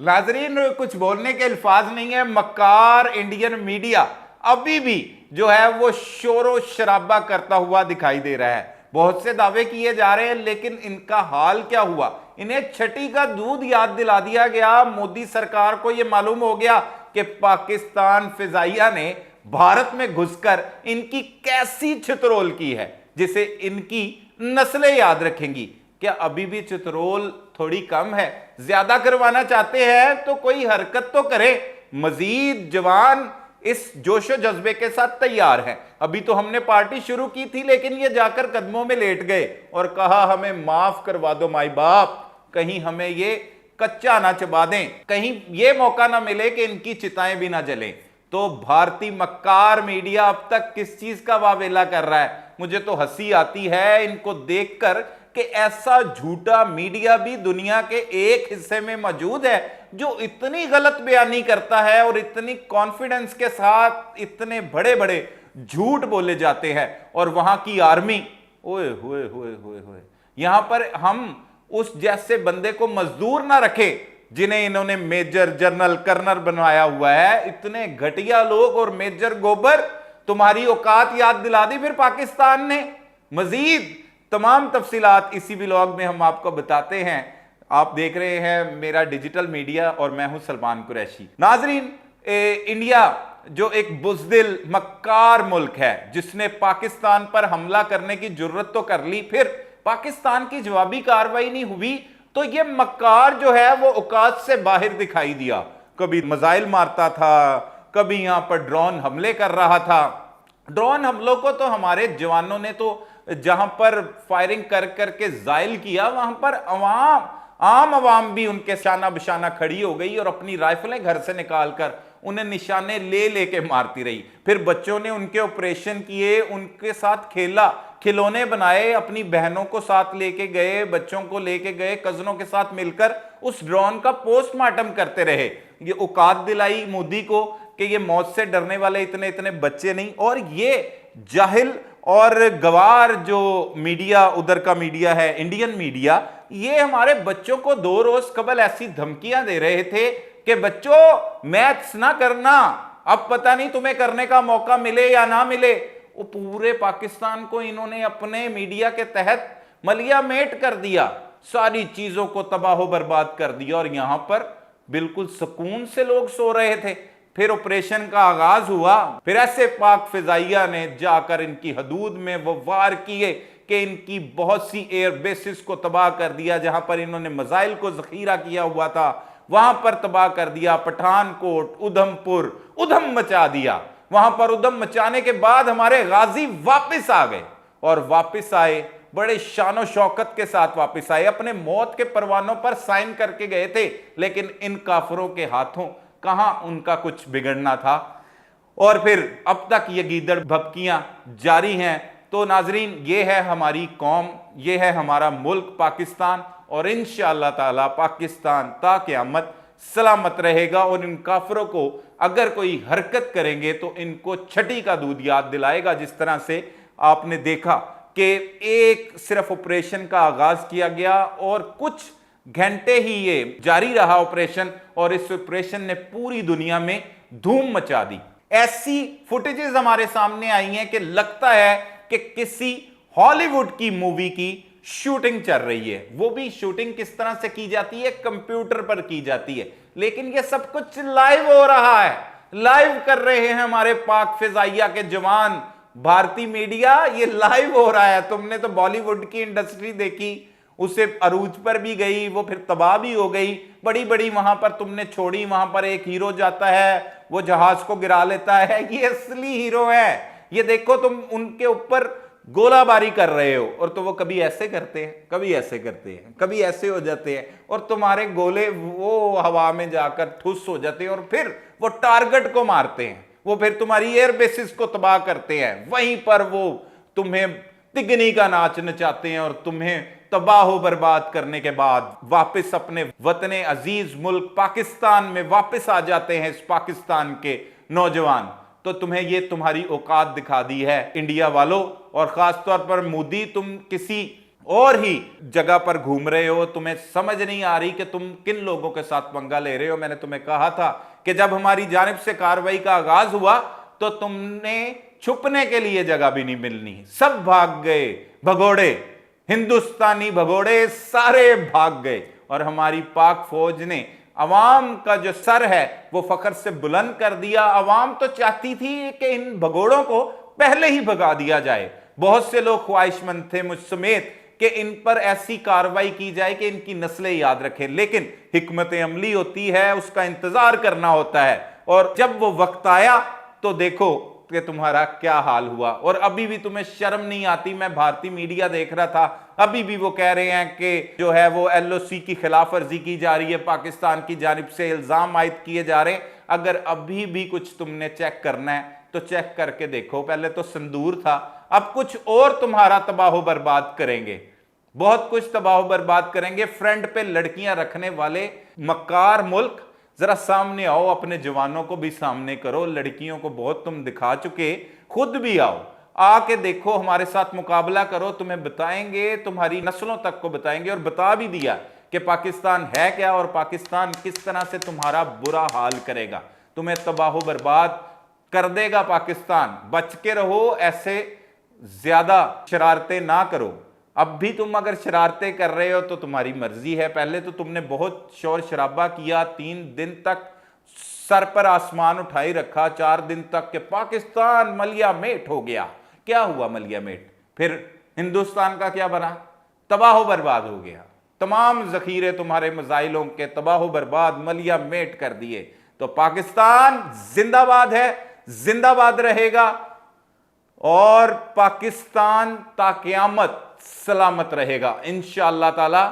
नाजरीन कुछ बोलने के अल्फाज नहीं है। मक्कार इंडियन मीडिया अभी भी जो है वो शोरो शराबा करता हुआ दिखाई दे रहा है। बहुत से दावे किए जा रहे हैं, लेकिन इनका हाल क्या हुआ? इन्हें छठी का दूध याद दिला दिया गया। मोदी सरकार को यह मालूम हो गया कि पाकिस्तान फिजाइया ने भारत में घुसकर इनकी कैसी चितरोल की है, जिसे इनकी नस्लें याद रखेंगी। क्या अभी भी चितरोल थोड़ी कम है? ज्यादा करवाना चाहते हैं तो कोई हरकत तो करे। मजीद जवान इस जोशो जज्बे के साथ तैयार हैं। अभी तो हमने पार्टी शुरू की थी, लेकिन ये जाकर कदमों में लेट गए और कहा हमें माफ करवा दो माई बाप, कहीं हमें ये कच्चा ना चबा दें, कहीं ये मौका ना मिले कि इनकी चिताएं भी ना जलें। तो भारतीय मक्कार मीडिया अब तक किस चीज का वावेला कर रहा है? मुझे तो हंसी आती है इनको देखकर कि ऐसा झूठा मीडिया भी दुनिया के एक हिस्से में मौजूद है जो इतनी गलत बयानी करता है और इतनी कॉन्फिडेंस के साथ इतने बड़े बड़े झूठ बोले जाते हैं। और वहां की आर्मी, ओए होए होए होए होए, यहां पर हम उस जैसे बंदे को मजदूर ना रखे जिन्हें इन्होंने मेजर जनरल कर्नल बनवाया हुआ है। इतने घटिया लोग। और मेजर गोबर, तुम्हारी औकात याद दिला दी फिर पाकिस्तान ने। मजीद तमाम तफसीलात इसी व्लॉग में हम आपको बताते हैं। आप देख रहे हैं मेरा डिजिटल मीडिया और मैं हूं सलमान कुरैशी। नाजरीन, इंडिया जो एक बुज़दिल मक्कार मुल्क है, जिसने पाकिस्तान पर हमला करने की जुर्रत तो कर ली, फिर पाकिस्तान की जवाबी कार्रवाई नहीं हुई, तो ये मक्कार जो है वो औकात से बाहर दिखाई दिया। कभी मिसाइल मारता था, कभी यहां पर ड्रोन हमले कर रहा था। ड्रोन हमलों को तो हमारे जवानों ने तो जहां पर फायरिंग कर करके जायल किया, वहां पर आम आवाम भी उनके शाना बशाना खड़ी हो गई और अपनी राइफलें घर से निकालकर उन्हें निशाने ले लेके मारती रही। फिर बच्चों ने उनके ऑपरेशन किए, उनके साथ खेला, खिलौने बनाए, अपनी बहनों को साथ लेके गए, बच्चों को लेके गए, कजनों के साथ मिलकर उस ड्रोन का पोस्टमार्टम करते रहे। ये औकात दिलाई मोदी को कि ये मौत से डरने वाले इतने इतने बच्चे नहीं। और ये जाहिल और गवार जो मीडिया, उधर का मीडिया है इंडियन मीडिया, ये हमारे बच्चों को 2 रोज कबल ऐसी धमकियां दे रहे थे कि बच्चों मैथ्स ना करना, अब पता नहीं तुम्हें करने का मौका मिले या ना मिले। वो पूरे पाकिस्तान को इन्होंने अपने मीडिया के तहत मलिया मेट कर दिया, सारी चीजों को तबाह बर्बाद कर दिया। और यहां पर बिल्कुल सुकून से लोग सो रहे थे। फिर ऑपरेशन का आगाज हुआ, फिर ऐसे पाक फिजाइया ने जाकर इनकी हदूद में वो वार किए कि इनकी बहुत सी एयर बेसिस को तबाह कर दिया। जहां पर इन्होंने मिसाइल को जखीरा किया हुआ था, वहां पर तबाह कर दिया। पठानकोट, उधमपुर, उधम मचा दिया। वहां पर उधम मचाने के बाद हमारे गाजी वापस आ गए, और वापस आए बड़े शानो शौकत के साथ वापस आए। अपने मौत के परवानों पर साइन करके गए थे, लेकिन इन काफरों के हाथों कहां उनका कुछ बिगड़ना था। और फिर अब तक ये गीदड़ भभकियां जारी हैं। तो नाजरीन, ये है हमारी कौम, ये है हमारा मुल्क पाकिस्तान, और इंशाअल्लाह ताला पाकिस्तान ता क़यामत सलामत रहेगा। और इन काफरों को अगर कोई हरकत करेंगे तो इनको छठी का दूध याद दिलाएगा। जिस तरह से आपने देखा कि एक सिर्फ ऑपरेशन का आगाज किया गया और कुछ घंटे ही ये जारी रहा ऑपरेशन, और इस ऑपरेशन ने पूरी दुनिया में धूम मचा दी। ऐसी फुटेजेस हमारे सामने आई हैं कि लगता है कि किसी हॉलीवुड की मूवी की शूटिंग चल रही है। वो भी शूटिंग किस तरह से की जाती है? कंप्यूटर पर की जाती है। लेकिन ये सब कुछ लाइव हो रहा है, लाइव कर रहे हैं हमारे पाक फिजाइया के जवान। भारतीय मीडिया, ये लाइव हो रहा है। तुमने तो बॉलीवुड की इंडस्ट्री देखी, उसे अरूज पर भी गई, वो फिर तबाह भी हो गई। बड़ी बड़ी वहां पर तुमने छोड़ी, वहां पर एक हीरो जाता है, वो जहाज को गिरा लेता है, ये असली हीरो है। ये देखो, तुम उनके ऊपर गोलाबारी कर रहे हो, और तो वो कभी ऐसे करते हैं, कभी ऐसे करते हैं, कभी ऐसे हो जाते हैं, और तुम्हारे गोले वो हवा में जाकर ठुस हो जाते हैं, और फिर वो टारगेट को मारते हैं, वो फिर तुम्हारी एयर बेसिस को तबाह करते हैं। वहीं पर वो तुम्हें तिगनी का नाच नचाते हैं, और तुम्हें तबाह बर्बाद करने के बाद वापस अपने वतने अजीज मुल्क पाकिस्तान में वापस आ जाते हैं इस पाकिस्तान के नौजवान। तो तुम्हें ये तुम्हारी औकात दिखा दी है इंडिया वालों, और खास तौर पर मोदी, तुम किसी और ही जगह पर घूम रहे हो, तुम्हें समझ नहीं आ रही कि तुम किन लोगों के साथ पंगा ले रहे हो। मैंने तुम्हें कहा था कि जब हमारी जानिब से कार्रवाई का आगाज हुआ तो तुमने छुपने के लिए जगह भी नहीं मिलनी, सब भाग गए भगोड़े, हिंदुस्तानी भगोड़े सारे भाग गए। और हमारी पाक फौज ने अवाम का जो सर है वो फख्र से बुलंद कर दिया। अवाम तो चाहती थी कि इन भगोड़ों को पहले ही भगा दिया जाए। बहुत से लोग ख्वाहिशमंद थे मुझ समेत कि इन पर ऐसी कार्रवाई की जाए कि इनकी नस्लें याद रखें, लेकिन हिकमत अमली होती है, उसका इंतजार करना होता है। और जब वो वक्त आया तो देखो कि तुम्हारा क्या हाल हुआ। और अभी भी तुम्हें शर्म नहीं आती। मैं भारतीय मीडिया देख रहा था, अभी भी वो कह रहे हैं कि जो है वो LOC की खिलाफ वर्जी की जा रही है, पाकिस्तान की जानिब से इल्जाम आयद किए जा रहे हैं। अगर अभी भी कुछ तुमने चेक करना है तो चेक करके देखो। पहले तो संदूर था, अब कुछ और तुम्हारा तबाह बर्बाद करेंगे, बहुत कुछ तबाह बर्बाद करेंगे। फ्रंट पे लड़कियां रखने वाले मक्कार मुल्क, जरा सामने आओ, अपने जवानों को भी सामने करो। लड़कियों को बहुत तुम दिखा चुके, खुद भी आओ, आके देखो, हमारे साथ मुकाबला करो। तुम्हें बताएंगे, तुम्हारी नस्लों तक को बताएंगे। और बता भी दिया कि पाकिस्तान है क्या और पाकिस्तान किस तरह से तुम्हारा बुरा हाल करेगा, तुम्हें तबाह बर्बाद कर देगा पाकिस्तान। बच के रहो, ऐसे ज्यादा शरारतें ना करो। अब भी तुम अगर शरारतें कर रहे हो तो तुम्हारी मर्जी है। पहले तो तुमने बहुत शोर शराबा किया, 3 दिन तक सर पर आसमान उठाई रखा, 4 दिन तक के पाकिस्तान मलिया मेट हो गया। क्या हुआ मलिया मेट? फिर हिंदुस्तान का क्या बना? तबाह बर्बाद हो गया। तमाम जखीरे तुम्हारे मिसाइलों के तबाह बर्बाद, मलिया मेट कर दिए। तो पाकिस्तान जिंदाबाद है, जिंदाबाद रहेगा, और पाकिस्तान ता क़यामत सलामत रहेगा इंशाअल्लाह ताला।